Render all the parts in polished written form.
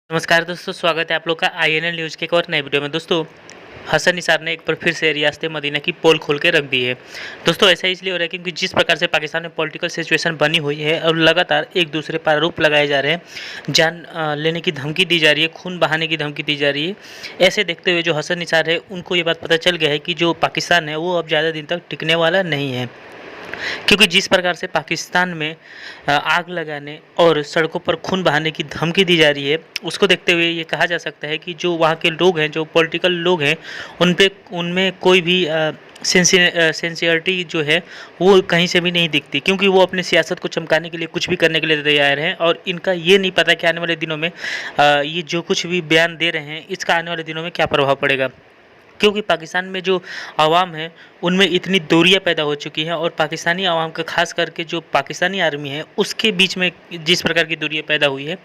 नमस्कार दोस्तों, स्वागत है आप लोग का INL न्यूज़ के एक और नए वीडियो में। दोस्तों, हसन निसार ने एक बार फिर से रियासत मदीना की पोल खोल के रख दी है। दोस्तों, ऐसा इसलिए हो रहा है क्योंकि जिस प्रकार से पाकिस्तान में पॉलिटिकल सिचुएशन बनी हुई है और लगातार एक दूसरे पर आरोप लगाए जा रहे हैं, जान लेने की धमकी दी जा रही है, खून बहाने की धमकी दी जा रही है। ऐसे देखते हुए जो हसन निसार है, उनको ये बात पता चल गया है कि जो पाकिस्तान है वो अब ज़्यादा दिन तक टिकने वाला नहीं है, क्योंकि जिस प्रकार से पाकिस्तान में आग लगाने और सड़कों पर खून बहाने की धमकी दी जा रही है, उसको देखते हुए ये कहा जा सकता है कि जो वहाँ के लोग हैं, जो पॉलिटिकल लोग हैं, उनमें कोई भी सिंसियरिटी जो है वो कहीं से भी नहीं दिखती, क्योंकि वो अपनी सियासत को चमकाने के लिए कुछ भी करने के लिए तैयार हैं। और इनका ये नहीं पता कि आने वाले दिनों में ये जो कुछ भी बयान दे रहे हैं, इसका आने वाले दिनों में क्या प्रभाव पड़ेगा, क्योंकि पाकिस्तान में जो आवाम है उनमें इतनी दूरियां पैदा हो चुकी हैं और पाकिस्तानी आवाम का खास करके जो पाकिस्तानी आर्मी है उसके बीच में जिस प्रकार की दूरियां पैदा हुई है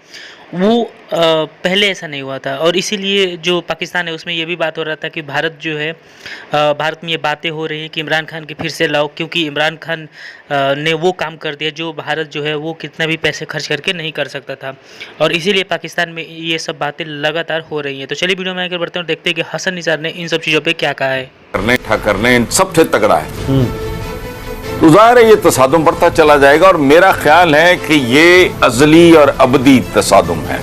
वो पहले ऐसा नहीं हुआ था। और इसीलिए जो पाकिस्तान है उसमें ये भी बात हो रहा था कि भारत जो है भारत में ये बातें हो रही हैं कि इमरान खान की फिर से लाओ, क्योंकि इमरान खान ने वो काम कर दिया जो भारत जो है वो कितना भी पैसे खर्च करके नहीं कर सकता था। और इसीलिए पाकिस्तान में ये सब बातें लगातार हो रही हैं। तो चलिए वीडियो में आगे बढ़ते हैं और देखते हैं कि हसन निसार ने इन सब चीज़ों पर क्या कहा है। करने इन सबसे तगड़ा है, तो जाहिर है ये तसादुम बढ़ता चला जाएगा। और मेरा ख्याल है कि ये अजली और अबदी तसादुम है,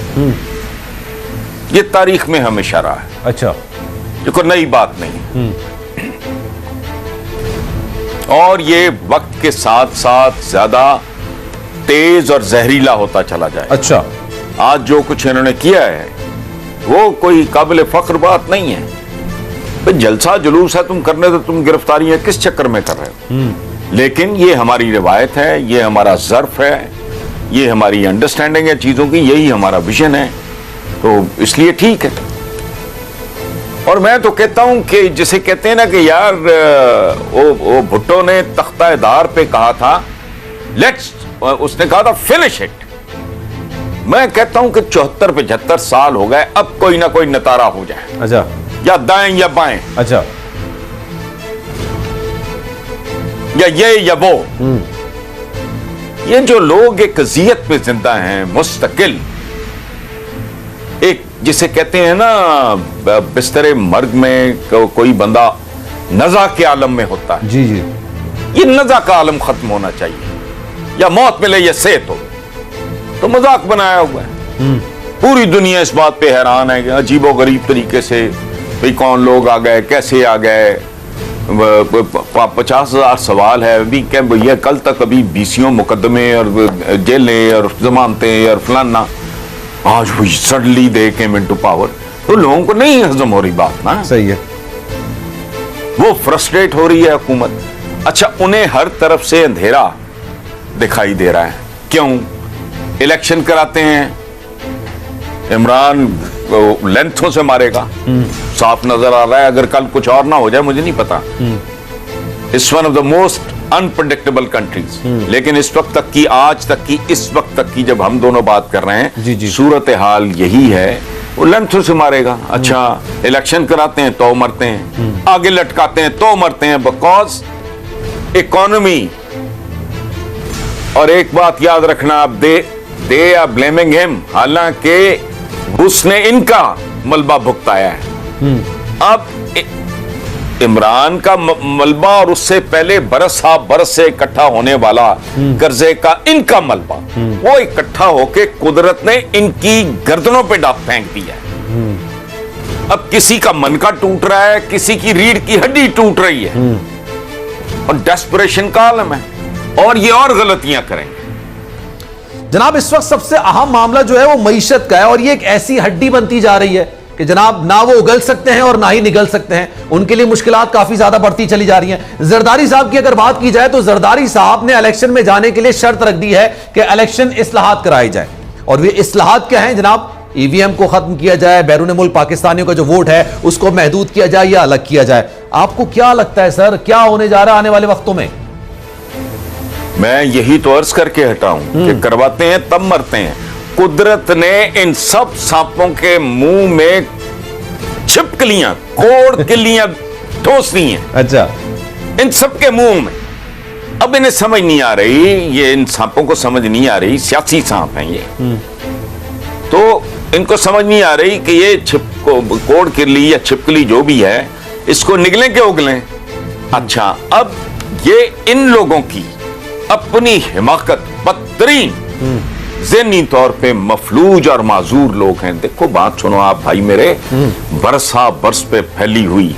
ये तारीख में हमेशा रहा है। अच्छा, ये कोई नई बात नहीं। और ये वक्त के साथ साथ ज्यादा तेज और जहरीला होता चला जाए। अच्छा, आज जो कुछ इन्होंने किया है वो कोई काबिल फख्र बात नहीं है। जलसा जुलूस है तुम करने, तो तुम गिरफ्तारियां किस चक्कर में कर रहे हो? लेकिन ये हमारी रिवायत है, ये हमारा ज़र्फ है, ये हमारी अंडरस्टैंडिंग है चीजों की, यही हमारा विजन है, तो इसलिए ठीक है। और मैं तो कहता हूं कि जिसे कहते हैं ना कि यार वो भुट्टो ने तख्ता-ए-दार पे कहा था लेट्स, उसने कहा था फिनिश इट। मैं कहता हूं कि 74-75 साल हो गए, अब कोई ना कोई नतारा हो जाए। अच्छा, या दाएं या बाएं, अच्छा, या ये या वो। ये जो लोग एक अज़ियत में जिंदा हैं, मुस्तकिल, एक जिसे कहते हैं ना बिस्तरे मर्ग में कोई बंदा नज़ा के आलम में होता है। जी जी, ये नज़ा का आलम खत्म होना चाहिए, या मौत मिले या सेहत हो। तो मजाक बनाया हुआ है। पूरी दुनिया इस बात पे हैरान है कि अजीबो गरीब तरीके से भाई कौन लोग आ गए, कैसे आ गए। 50,000 सवाल है अभी, क्या भैया कल तक अभी बीसियों मुकदमे और जेलें और जमानतें और फलाना, आज वो suddenly they came into power. तो लोगों को नहीं हजम हो रही बात ना। सही है, वो फ्रस्ट्रेट हो रही है हुकूमत। अच्छा, उन्हें हर तरफ से अंधेरा दिखाई दे रहा है। क्यों? इलेक्शन कराते हैं, इमरान लेंथों से मारेगा, साफ नजर आ रहा है। अगर कल कुछ और ना हो जाए मुझे नहीं पता। It's one of the most unpredictable countries. लेकिन इस वक्त तक की, आज तक की, इस वक्त तक की जब हम दोनों बात कर रहे हैं, जी जी, सूरत हाल यही है। वो लेंथों से मारेगा। अच्छा, इलेक्शन कराते हैं तो मरते हैं, आगे लटकाते हैं तो मरते हैं, बिकॉज इकोनॉमी। और एक बात याद रखना, आप दे आर ब्लेमिंग हिम, हालांकि उसने इनका मलबा भुगताया है। अब इमरान का मलबा और उससे पहले बरस से इकट्ठा होने वाला कर्जे का इनका मलबा, वो इकट्ठा होके कुदरत ने इनकी गर्दनों पे डाक फेंक दिया। अब किसी का मन का टूट रहा है, किसी की रीढ़ की हड्डी टूट रही है, और डेस्परेशन का आलम है, और ये और गलतियां करेंगे। जनाब इस वक्त सबसे अहम मामला जो है वो मईशत का है, और ये एक ऐसी हड्डी बनती जा रही है कि जनाब ना वो उगल सकते हैं और ना ही निगल सकते हैं। उनके लिए मुश्किलात काफी ज्यादा बढ़ती चली जा रही हैं। जरदारी साहब की अगर बात की जाए तो जरदारी साहब ने इलेक्शन में जाने के लिए शर्त रख दी है कि इलेक्शन इस्लाहात कराई जाए। और वे इस्लाहात क्या हैं जनाब? ईवीएम को खत्म किया जाए, बैरून मुल्क पाकिस्तानियों का जो वोट है उसको महदूद किया जाए या अलग किया जाए। आपको क्या लगता है सर, क्या होने जा रहा है आने वाले वक्तों में? मैं यही तो अर्ज करके हटाऊं कि करवाते हैं तब मरते हैं। कुदरत ने इन सब सांपों के मुंह में छिपकलियां, कोड़किलियां ठोस दी हैं। अच्छा, इन सब के मुंह में। अब इन्हें समझ नहीं आ रही, ये इन सांपों को समझ नहीं आ रही, सियासी सांप हैं ये। तो इनको समझ नहीं आ रही कि ये कोड़ किरली या छिपकली जो भी है, इसको निगलें के उगलें। अच्छा, अब ये इन लोगों की अपनी हिमाकत, बदतरीन ज़हनी तौर पे मफलूज और माजूर लोग हैं। देखो बात सुनो आप भाई मेरे, बरसा बरस पे फैली हुई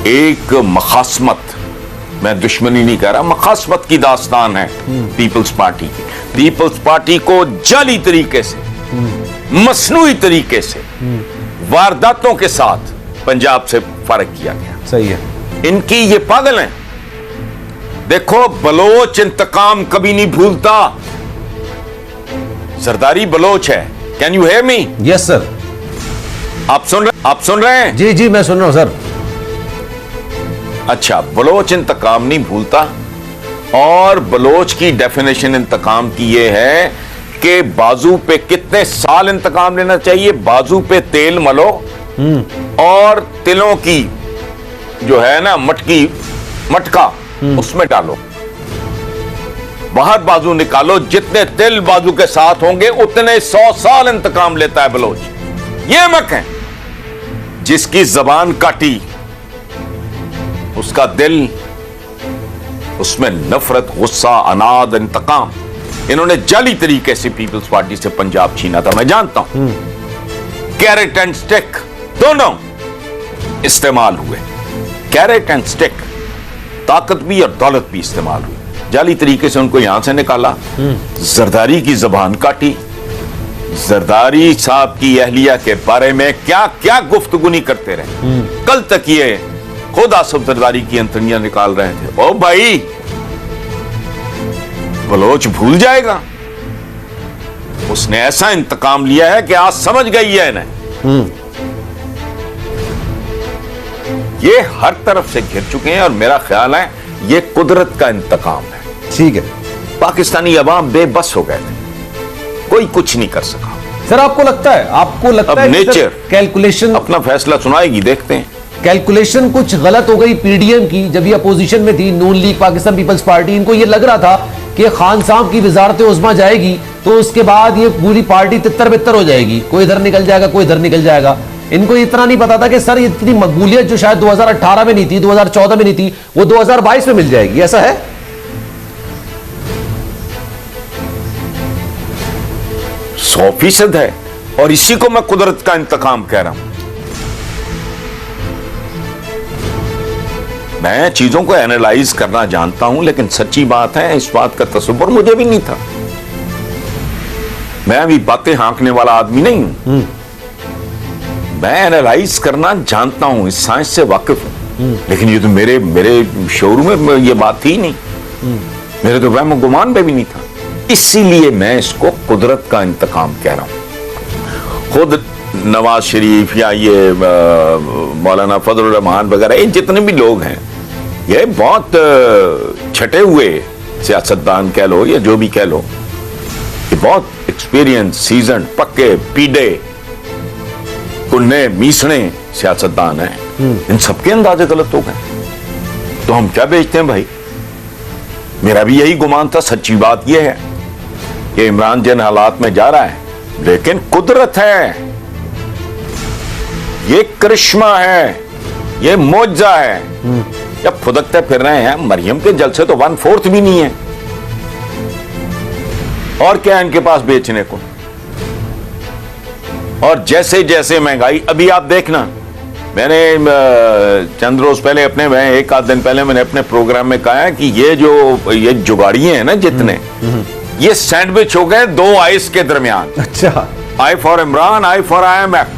एक मखासमत, मैं दुश्मनी नहीं कह रहा, मखासमत की दास्तान है पीपल्स पार्टी की। पीपल्स पार्टी को जाली तरीके से, मसनूई तरीके से, वारदातों के साथ पंजाब से फारिग किया गया। सही है। इनकी ये पागल हैं। देखो, बलोच इंतकाम कभी नहीं भूलता। सरदारी बलोच है। Can you hear me? Yes sir. आप सुन रहे हैं? जी जी मैं सुन रहा हूं सर। अच्छा, बलोच इंतकाम नहीं भूलता, और बलोच की डेफिनेशन इंतकाम की ये है कि बाजू पे कितने साल इंतकाम लेना चाहिए, बाजू पे तेल मलो और तिलों की जो है ना मटका उसमें डालो, बाहर बाजू निकालो, जितने तिल बाजू के साथ होंगे उतने 100 साल इंतकाम लेता है बलोच। ये मक है। जिसकी जबान काटी उसका दिल, उसमें नफरत, गुस्सा, अनाद, इंतकाम। इन्होंने जाली तरीके से पीपल्स पार्टी से पंजाब छीना था, मैं जानता हूं। कैरेट एंड स्टिक दोनों इस्तेमाल हुए। कैरेट एंड स्टिक, ताकत भी और दौलत भी इस्तेमाल हुई। जाली तरीके से उनको यहां से निकाला, जरदारी की जबान काटी। जरदारी साहब की अहलिया के बारे में क्या क्या गुफ्तगू नहीं करते रहे। कल तक ये खुद आसफ जरदारी की अंतड़ियां निकाल रहे थे। ओ भाई, बलोच भूल जाएगा। उसने ऐसा इंतकाम लिया है कि आज समझ गई है इन्हें। ये हर तरफ से घिर चुके हैं, और मेरा ख्याल है ये कुदरत का इंतकाम है। ठीक है। पाकिस्तानी अवाम बेबस हो गए थे, कोई कुछ नहीं कर सका। सर आपको लगता है अब नेचर कैलकुलेशन अपना फैसला सुनाएगी, देखते हैं। कैलकुलेशन कुछ गलत हो गई पीडीएम की, जब ये अपोजिशन में थी, नून लीग, पाकिस्तान पीपल्स पार्टी, इनको ये लग रहा था कि खान साहब की वजारत उज़्मा जाएगी तो उसके बाद ये पूरी पार्टी तितर बितर हो जाएगी, कोई इधर निकल जाएगा, कोई इधर निकल जाएगा। इनको इतना नहीं पता था कि सर इतनी मकबूलियत जो शायद 2018 में नहीं थी, 2014 में नहीं थी, वो 2022 में मिल जाएगी। ऐसा है? 100% है, और इसी को मैं कुदरत का इंतकाम कह रहा हूं। मैं चीजों को एनालाइज करना जानता हूं, लेकिन सच्ची बात है, इस बात का तसव्वुर मुझे भी नहीं था। मैं अभी बातें हाँकने वाला आदमी नहीं हूं। मैं एनालाइज करना जानता हूं, इस साइंस से वाकिफ हूं। लेकिन ये तो मेरे शोर में ये बात थी नहीं, मेरे तो वहम गुमान पे भी नहीं था। इसीलिए मैं इसको कुदरत का इंतकाम कह रहा हूं। खुद नवाज शरीफ या ये मौलाना फजलुर रहमान वगैरह, ये जितने भी लोग हैं, ये बहुत छटे हुए सियासतदान कह लो या जो भी कह लो, ये बहुत एक्सपीरियंस, सीजन, पक्के, पीडे, कुन्ने, मीसने सियासतदान हैं। इन सबके अंदाजे गलत हो गए, तो हम क्या बेचते हैं भाई? मेरा भी यही गुमान था। सच्ची बात यह है कि इमरान जिन हालात में जा रहा है, लेकिन कुदरत है, ये करिश्मा है, ये मौजा है। जब फुदकते फिर रहे हैं, मरियम के जलसे तो 1/4 भी नहीं है, और क्या है इनके पास बेचने को? और जैसे जैसे महंगाई, अभी आप देखना, मैंने चंद रोज पहले एक आध दिन पहले मैंने अपने प्रोग्राम में कहा है कि ये जुगाड़िए हैं ना जितने, ये सैंडविच हो गए 2 आइस के दरमियान। अच्छा। I for Imran, I for IMF।